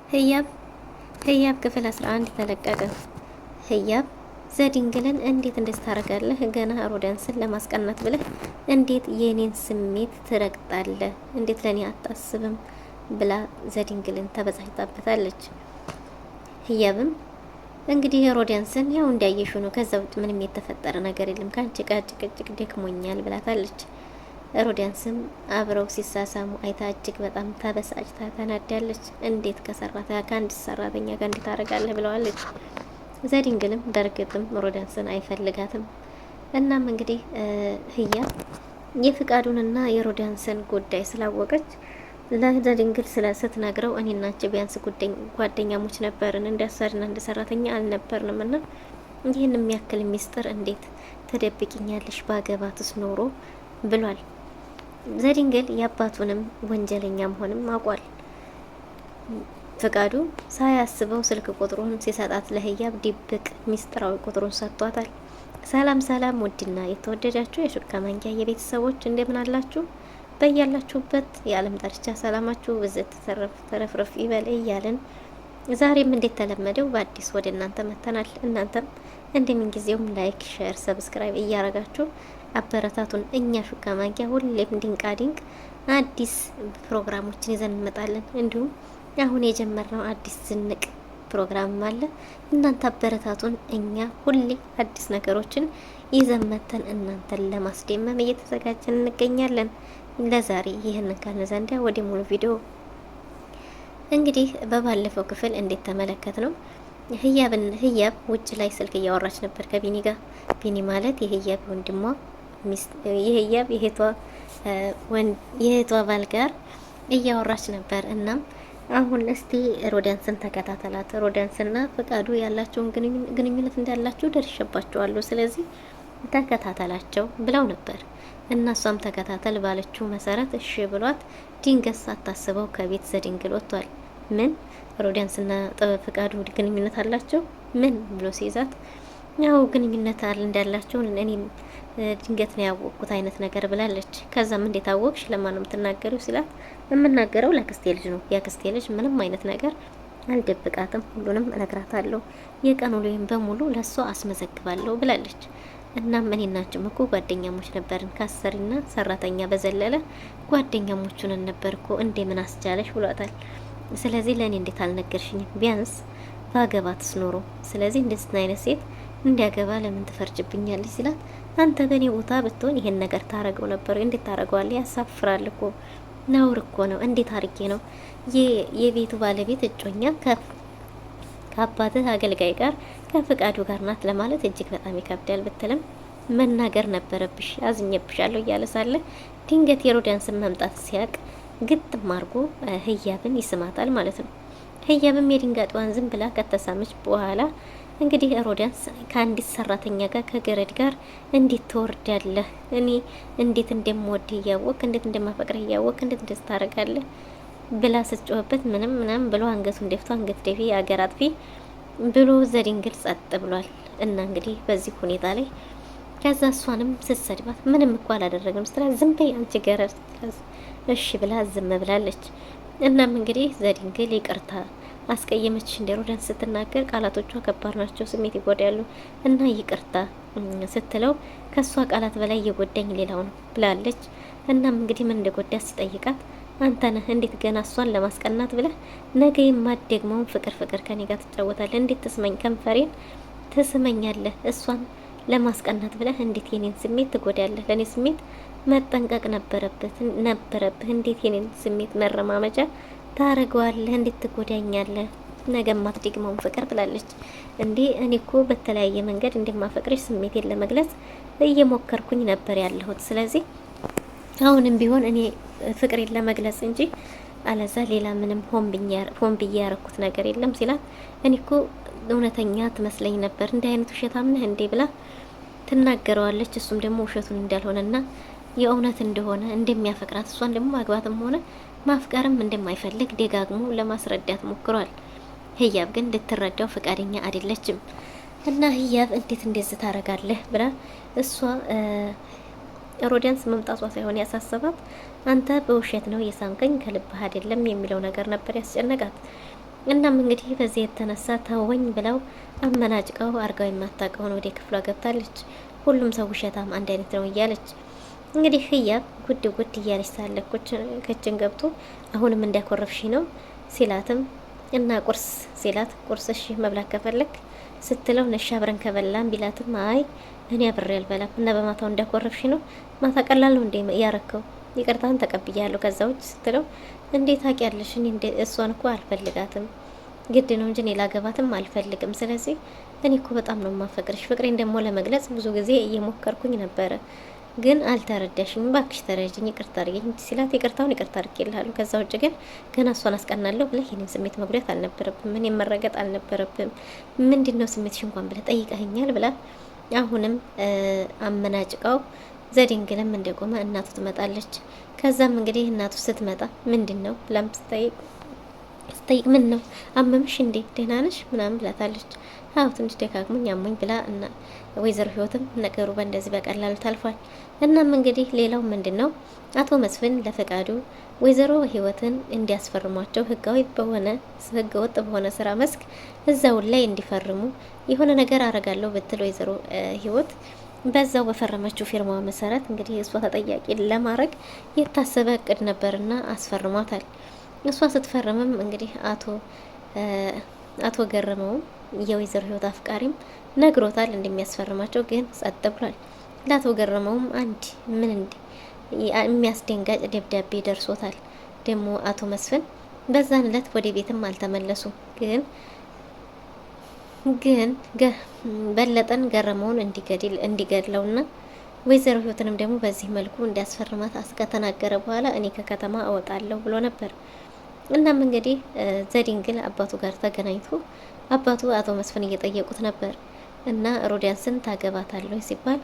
ህያብ ህያብ ክፍል 11 ተለቀቀ። ህያብ ዘድንግልን እንዴት እንደዚህ ታደርጋለህ? ገና ሮዳንስን ለማስቀናት ብለህ እንዴት የኔን ስሜት ትረግጣለህ? እንዴት ለኔ አታስብም? ብላ ዘድንግልን ተበሳጭታበታለች። ህያብም እንግዲህ ሮዳንስን ያው እንዳየሹ ነው፣ ከዛ ውጭ ምንም የተፈጠረ ነገር የለም፣ ካንቺ ጋር ጭቅጭቅ ደክሞኛል ብላታለች። ሮዳንስም አብረው ሲሳሳሙ አይታ እጅግ በጣም ተበሳጭታ ተናዳለች። እንዴት ከአንድ ሰራተኛ ጋር እንዴት ታደርጋለህ ብለዋለች። ዘድንግልም በእርግጥም ሮዳንስን አይፈልጋትም። እናም እንግዲህ ህያብ የፍቃዱንና የሮዳንስን ጉዳይ ስላወቀች ለዘድንግል ስትነግረው እኔና አንቺ ቢያንስ ጓደኛሞች ነበርን፣ እንደ አሳድና እንደ ሰራተኛ አልነበርንም እና ይህን የሚያክል ሚስጥር እንዴት ተደብቂኛለሽ? ባገባትስ ኖሮ ብሏል። ዘድንግል የአባቱንም ወንጀለኛ መሆንም አውቋል። ፍቃዱ ሳያስበው ስልክ ቁጥሩን ሲሰጣት ለህያብ ድብቅ ሚስጥራዊ ቁጥሩን ሰጥቷታል። ሰላም ሰላም! ውድና የተወደዳችሁ የሹካ ማንኪያ የቤተሰቦች እንደምን አላችሁ? በያላችሁበት የዓለም ዳርቻ ሰላማችሁ ብዝት ተረፍረፍ ይበል እያልን ዛሬም እንደተለመደው በአዲስ ወደ እናንተ መተናል። እናንተም እንደምን ጊዜውም ላይክ፣ ሼር፣ ሰብስክራይብ እያረጋችሁ አበረታቱን። እኛ ሹካ ማንኪያ ሁሌም ድንቃ ድንቅ አዲስ ፕሮግራሞችን ይዘን እንመጣለን። እንዲሁም አሁን የጀመርነው አዲስ ዝንቅ ፕሮግራም አለ። እናንተ አበረታቱን። እኛ ሁሌ አዲስ ነገሮችን ይዘን መተን እናንተን ለማስደመም እየተዘጋጀን እንገኛለን። ለዛሬ ይህንን ካልን ዘንዳ ወደ ሙሉ ቪዲዮ እንግዲህ በባለፈው ክፍል እንዴት ተመለከት ነው ህያብ ውጭ ላይ ስልክ እያወራች ነበር ከቢኒ ጋር። ቢኒ ማለት የህያብ ወንድሟ የህያብ የእህቷ ባል ጋር እያወራች ነበር። እናም አሁን እስቲ ሮዳንስን ተከታተላት፣ ሮዳንስና ፍቃዱ ያላቸውን ግንኙነት እንዳላቸው ደርሼባቸዋለሁ፣ ስለዚህ ተከታተላቸው ብለው ነበር። እና እሷም ተከታተል ባለችው መሰረት እሺ ብሏት ድንገት ሳታስበው ከቤት ዘድንግል ወጥቷል። ምን ሮዳንስና ፍቃዱ ግንኙነት አላቸው? ምን ብሎ ሲይዛት ያው ግንኙነት እንዳላቸው እኔም ድንገት ነው ያወቅኩት አይነት ነገር ብላለች። ከዛም እንዴት አወቅሽ? ለማን ነው የምትናገሪው ሲላት የምናገረው ለክስቴ ልጅ ነው። የክስቴ ልጅ ምንም አይነት ነገር አልደብቃትም፣ ሁሉንም እነግራታለሁ፣ የቀኑ ላይም በሙሉ ለሷ አስመዘግባለሁ ብላለች። እናም እኔናችሁ እኮ ጓደኛሞች ነበርን፣ ከአሰሪና ሰራተኛ በዘለለ ጓደኛሞቹን ነበርኩ፣ እንደምን አስቻለሽ ብሏታል። ስለዚህ ለእኔ እንዴት አልነገርሽኝም? ቢያንስ ባገባትስ ኖሮ። ስለዚህ እንደዚህ አይነት ሴት እንዲያገባ ለምን ትፈርጅብኛለች ሲላት አንተ በእኔ ቦታ ብትሆን ይሄን ነገር ታረገው ነበር። እንዴት ታረገዋለህ? ያሳፍራል እኮ ነውር እኮ ነው። እንዴት አርጌ ነው የቤቱ ባለቤት እጮኛ ከአባትህ አገልጋይ ጋር ከፍቃዱ ጋር ናት ለማለት እጅግ በጣም ይከብዳል ብትልም መናገር ነበረብሽ፣ አዝኜብሻለሁ እያለ ሳለ ድንገት የሮዳንስን መምጣት ሲያቅ ግጥም አድርጎ ህያብን ይስማታል ማለት ነው። ህያብም የድንጋጤዋን ዝም ብላ ከተሳመች በኋላ እንግዲህ ሮዳንስ ከአንዲት ሰራተኛ ጋር ከገረድ ጋር እንዴት ትወርዳለህ? እኔ እንዴት እንደምወድ እያወቅ እንዴት እንደማፈቅር እያወቅ እንዴት እንደዚህ ታደርጋለህ? ብላ ስትጮህበት ምንም ብሎ አንገቱን ደፍቶ አንገት ደፊ አገር አጥፊ ብሎ ዘድንግል ጸጥ ብሏል። እና እንግዲህ በዚህ ሁኔታ ላይ ከዛ እሷንም ስትሰድባት ምንም እኮ አላደረግም ስትላት ዝም በይ አንቺ ገረድ ስትላት እሺ ብላ ዝም ብላለች። እናም እንግዲህ ዘድንግል ይቅርታ አስቀየመች እንደ ሮዳንስ ስትናገር ቃላቶቿ ከባድ ናቸው፣ ስሜት ይጎዳሉ እና ይቅርታ ስትለው ከሷ ቃላት በላይ የጎዳኝ ሌላው ነው ብላለች። እናም እንግዲህ ምን እንደጎዳ ሲጠይቃት አንተ ነህ እንዴት ገና እሷን ለማስቀናት ብለህ ነገ የማትደግመውን ፍቅር ከኔ ጋር ትጫወታለህ? እንዴት ትስመኝ ከንፈሬን ትስመኛለህ? እሷን ለማስቀናት ብለህ እንዴት የኔን ስሜት ትጎዳለህ? ለኔ ስሜት መጠንቀቅ ነበረብህ። እንዴት የኔን ስሜት መረማመጃ ታረገዋለህ? እንዴት ትጎዳኛለህ? ነገ ማትደግመውን ፍቅር ብላለች። እንዴ እኔ እኮ በተለያየ መንገድ እንደማፈቅርሽ ስሜቴን ለመግለጽ እየሞከርኩኝ ነበር ያለሁት። ስለዚህ አሁንም ቢሆን እኔ ፍቅሬን ለመግለጽ እንጂ አለዛ ሌላ ምንም ሆን ብዬ ያረኩት ነገር የለም ሲላት እኔ እኮ እውነተኛ ትመስለኝ ነበር፣ እንዲህ አይነት ውሸታም ነህ እንዴ ብላ ትናገረዋለች። እሱም ደግሞ ውሸቱን እንዳልሆነና የእውነት እንደሆነ እንደሚያፈቅራት እሷን ደግሞ ማግባትም ሆነ ማፍቀርም እንደማይፈልግ ደጋግሞ ለማስረዳት ሞክሯል። ህያብ ግን ልትረዳው ፈቃደኛ አይደለችም። እና ህያብ እንዴት እንደዚህ ታረጋለህ ብላ እሷ ሮዳንስ መምጣቷ ሳይሆን ያሳሰባት አንተ በውሸት ነው የሳምከኝ ከልብህ አይደለም የሚለው ነገር ነበር ያስጨነቃት። እናም እንግዲህ በዚህ የተነሳ ተወኝ ብለው አመናጭቀው አርጋው የማታውቀውን ወደ ክፍሏ ገብታለች። ሁሉም ሰው ውሸታም አንድ አይነት ነው እያለች እንግዲህ ህያብ ጉድ ጉድ እያለች ሳለ ክችን ገብቶ አሁንም እንዲያኮረፍሽ ነው ሲላትም እና ቁርስ ሲላት ቁርስ እሺ መብላት ከፈለክ ስትለው ነሻ አብረን ከበላን ቢላትም አይ እኔ አብሬ አልበላም እና በማታው እንዲያኮረፍሽ ነው ማታ ቀላል ነው እንዴ ያረከው ይቅርታን ተቀብያለሁ ከዛ ውጭ ስትለው እንዴት ታውቂያለሽ እኔ እሷን እኮ አልፈልጋትም ግድ ነው እንጂ እኔ ላገባትም አልፈልግም ስለዚህ እኔ እኮ በጣም ነው ማፈቅርሽ ፍቅሬን ደግሞ ለመግለጽ ብዙ ጊዜ እየሞከርኩኝ ነበረ ግን አልተረዳሽም ባክሽ ተረጅኝ ይቅርታ አድርጊኝ ሲላት ይቅርታውን ይቅርታ አድርጌልሃለሁ ከዛ ውጭ ግን ገና እሷን አስቀናለሁ ብለህ የኔን ስሜት መጉዳት አልነበረብም ምን መረገጥ አልነበረብም ምንድነው ስሜትሽ እንኳን ብለህ ጠይቀኸኛል ብላ አሁንም አመናጭቃው ዘድንግልም እንደቆመ እናቱ ትመጣለች ከዛም እንግዲህ እናቱ ስትመጣ ምንድነው ብላም ስጠይቅ ምን ነው አመምሽ እንዴ ደህና ነሽ ምናምን ብላታለች አው ትንሽ ደካክሞኝ አሞኝ ብላ እና ወይዘሮ ህይወትም ነገሩ በእንደዚህ በቀላሉ ታልፏል። እናም እንግዲህ ሌላው ምንድነው አቶ መስፍን ለፈቃዱ ወይዘሮ ህይወትን እንዲያስፈርሟቸው ህገወጥ በሆነ ስራ መስክ እዛው ላይ እንዲፈርሙ የሆነ ነገር አረጋለሁ ብትል ወይዘሮ ህይወት በዛው በፈረመችው ፊርማ መሰረት እንግዲህ እሷ ተጠያቂ ለማድረግ የታሰበ እቅድ ነበርና አስፈርሟታል። እሷ ስትፈርምም እንግዲህ አቶ ገረመው የወይዘሮ ህይወት አፍቃሪም ነግሮታል እንደሚያስፈርማቸው ግን ጸጥ ብሏል። ለአቶ ገረመውም አንድ ምን የሚያስደንጋጭ ደብዳቤ ደርሶታል። ደግሞ አቶ መስፍን በዛን ዕለት ወደ ቤትም አልተመለሱም። ግን በለጠን ገረመውን እንዲገድለውና ወይዘሮ ህይወትንም ደግሞ በዚህ መልኩ እንዲያስፈርማት ከተናገረ በኋላ እኔ ከከተማ እወጣለሁ ብሎ ነበር። እናም እንግዲህ ዘድንግል አባቱ ጋር ተገናኝቶ አባቱ አቶ መስፍን እየጠየቁት ነበር እና ሮዲያንስን ታገባታለህ ሲባል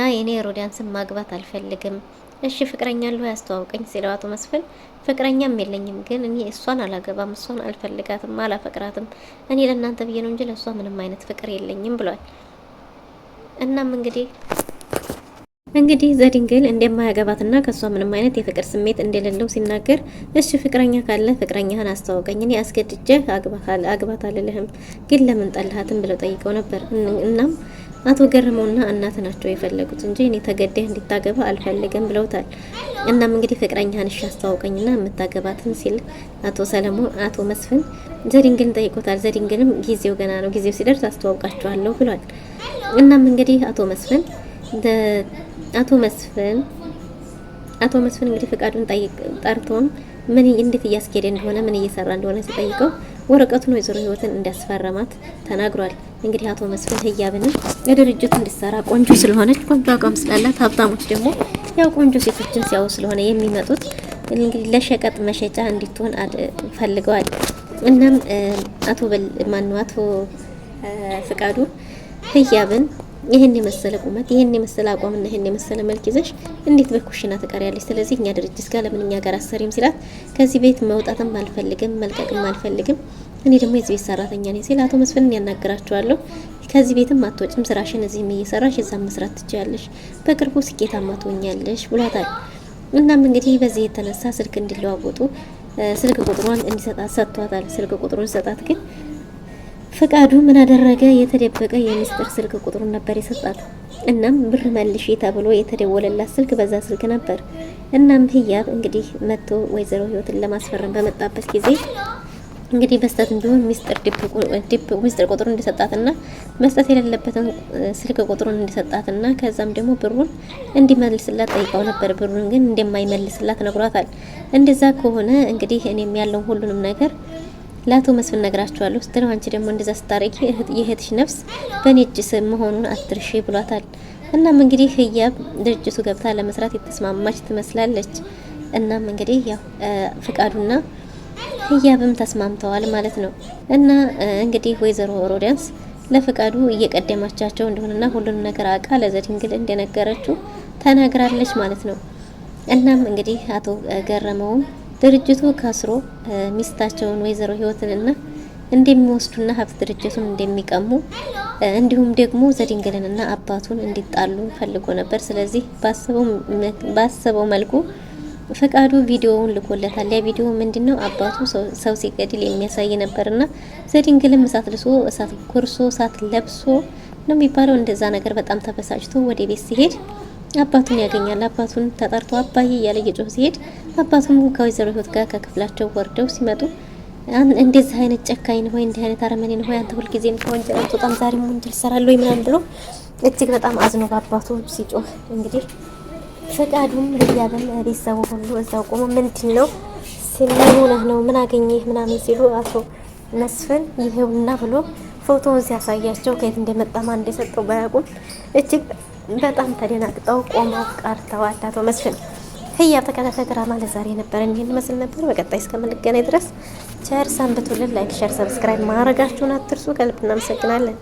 አይ እኔ ሮዲያንስን ማግባት አልፈልግም እሺ ፍቅረኛ አለው ያስተዋውቀኝ ሲለው አቶ መስፍን ፍቅረኛም የለኝም ግን እኔ እሷን አላገባም እሷን አልፈልጋትም አላፈቅራትም እኔ ለእናንተ ብዬ ነው እንጂ ለእሷ ምንም አይነት ፍቅር የለኝም ብሏል። እናም እንግዲህ ዘድንግል እንደማያገባትና ከሷ ምንም አይነት የፍቅር ስሜት እንደሌለው ሲናገር እሺ ፍቅረኛ ካለ ፍቅረኛህን አስተዋውቀኝ እኔ አስገድጄ አግባት አልልህም ግን ለምን ጠላሃትም ብለው ጠይቀው ነበር። እናም አቶ ገረመውና እናት ናቸው የፈለጉት እንጂ እኔ ተገደህ እንድታገባ አልፈልግም ብለውታል። እናም እንግዲህ ፍቅረኛህን እሺ አስተዋውቀኝና የምታገባትን ሲል አቶ መስፍን ዘድንግልን ጠይቆታል። ዘድንግልም ጊዜው ገና ነው ጊዜው ሲደርስ አስተዋውቃቸዋለሁ ብሏል። እናም እንግዲህ አቶ መስፍን እንግዲህ ፍቃዱን ጠርቶም ምን እንዴት እያስኬደ እንደሆነ ምን እየሰራ እንደሆነ ሲጠይቀው ወረቀቱን ወይዘሮ ህይወትን እንዲያስፈረማት ተናግሯል። እንግዲህ አቶ መስፍን ህያብን ለድርጅቱ እንዲሰራ ቆንጆ ስለሆነች ቆንጆ አቋም ስላላት ሀብታሞች ደግሞ ያው ቆንጆ ሴቶችን ሲያው ስለሆነ የሚመጡት እንግዲህ ለሸቀጥ መሸጫ እንድትሆን ፈልገዋል። እናም አቶ ፍቃዱ ህያብን ይሄን የመሰለ ቁመት ይሄን የመሰለ አቋምና ይሄን የመሰለ መልክ ይዘሽ እንዴት በኩሽና ትቀሪያለሽ? ስለዚህ እኛ ድርጅት ጋር ለምን እኛ ጋር አሰሪም ሲላት ከዚህ ቤት መውጣትም አልፈልግም መልቀቅም አልፈልግም እኔ ደግሞ የዚህ ቤት ሰራተኛ ነኝ ሲል አቶ መስፍን ያናግራቸዋለሁ። ከዚህ ቤትም አትወጭም ስራሽን እዚህም እየሰራሽ እዛም መስራት ትችያለሽ በቅርቡ ስኬታማ ትሆኛለሽ ብሏታል። እናም እንግዲህ በዚህ የተነሳ ስልክ እንዲለዋወጡ ስልክ ቁጥሩን እንዲሰጣት ሰጥቷታል። ስልክ ቁጥሩን ሰጣት ግን ፍቃዱ ምን አደረገ? የተደበቀ የሚስጥር ስልክ ቁጥሩን ነበር የሰጣት። እናም ብር መልሽ ተብሎ የተደወለላት ስልክ በዛ ስልክ ነበር። እናም ህያብ እንግዲህ መጥቶ ወይዘሮ ህይወትን ለማስፈረም በመጣበት ጊዜ እንግዲህ በስተትም ቢሆን ሚስጥር ቁጥሩን እንዲሰጣትና መስጠት የሌለበትን ስልክ ቁጥሩን እንዲሰጣትና ከዛም ደግሞ ብሩን እንዲመልስላት ጠይቀው ነበር። ብሩን ግን እንደማይመልስላት ነግሯታል። እንደዛ ከሆነ እንግዲህ እኔም ያለው ሁሉንም ነገር ለአቶ መስፍን ነግራቸዋለሁ ስትለው አንቺ ደግሞ እንደዛ ስታረጊ የእህትሽ ነፍስ በኔ እጅ መሆኑን አትርሺ ብሏታል። እናም እንግዲህ ህያብ ድርጅቱ ገብታ ለመስራት የተስማማች ትመስላለች። እናም እንግዲህ ያው ፍቃዱና ህያብም ተስማምተዋል ማለት ነው። እና እንግዲህ ወይዘሮ ሮዲያንስ ለፍቃዱ እየቀደማቻቸው እንደሆነና ሁሉንም ነገር አውቃ ለዘድንግል እንደነገረችው ተናግራለች ማለት ነው። እናም እንግዲህ አቶ ገረመውም ድርጅቱ ከስሮ ሚስታቸውን ወይዘሮ ህይወትንና እንደሚወስዱና ሀብት ድርጅቱን እንደሚቀሙ እንዲሁም ደግሞ ዘድንግልንና አባቱን እንዲጣሉ ፈልጎ ነበር። ስለዚህ ባሰበው መልኩ ፈቃዱ ቪዲዮውን ልኮለታል። ያ ቪዲዮ ምንድነው? አባቱ ሰው ሲገድል የሚያሳይ ነበርና ዘድንግልም እሳት ልሶ እሳት ጎርሶ እሳት ለብሶ ነው የሚባለው እንደዛ ነገር በጣም ተበሳጭቶ ወደ ቤት ሲሄድ አባቱን ያገኛል። አባቱን ተጠርቶ አባዬ እያለ እየጮህ ሲሄድ አባቱም ከወይዘሮ ህይወት ጋር ከክፍላቸው ወርደው ሲመጡ እንደዚህ አይነት ጨካኝ ነው ወይ እንዲህ አይነት አረመኔ ነው ወይ አንተ ሁልጊዜም ከወንጀል አትወጣም ዛሬም ወንጀል ሰራለሁ ወይ ምናምን ብሎ እጅግ በጣም አዝኖ በአባቱ ሲጮህ እንግዲህ ፈቃዱም ህያብም ቤተሰቡ ሁሉ እዛው ቆሞ ምንድን ነው ሲሆነህ ነው ምን አገኘህ ምናምን ሲሉ አቶ መስፍን ይሄውና ብሎ ፎቶውን ሲያሳያቸው ከየት እንደመጣ ማን እንደሰጠው ባያውቁም እጅግ በጣም ተደናግጠው ቆመው ቀርተዋል። አቶ መስፍን ህያብ ተከታታይ ድራማ ለዛሬ ነበረን ይህን መስል ነበር። በቀጣይ እስከምንገናኝ ድረስ ቸር ሰንብቱልን። ላይክ፣ ሸር፣ ሰብስክራይብ ማድረጋችሁን አትርሱ። ከልብ እናመሰግናለን።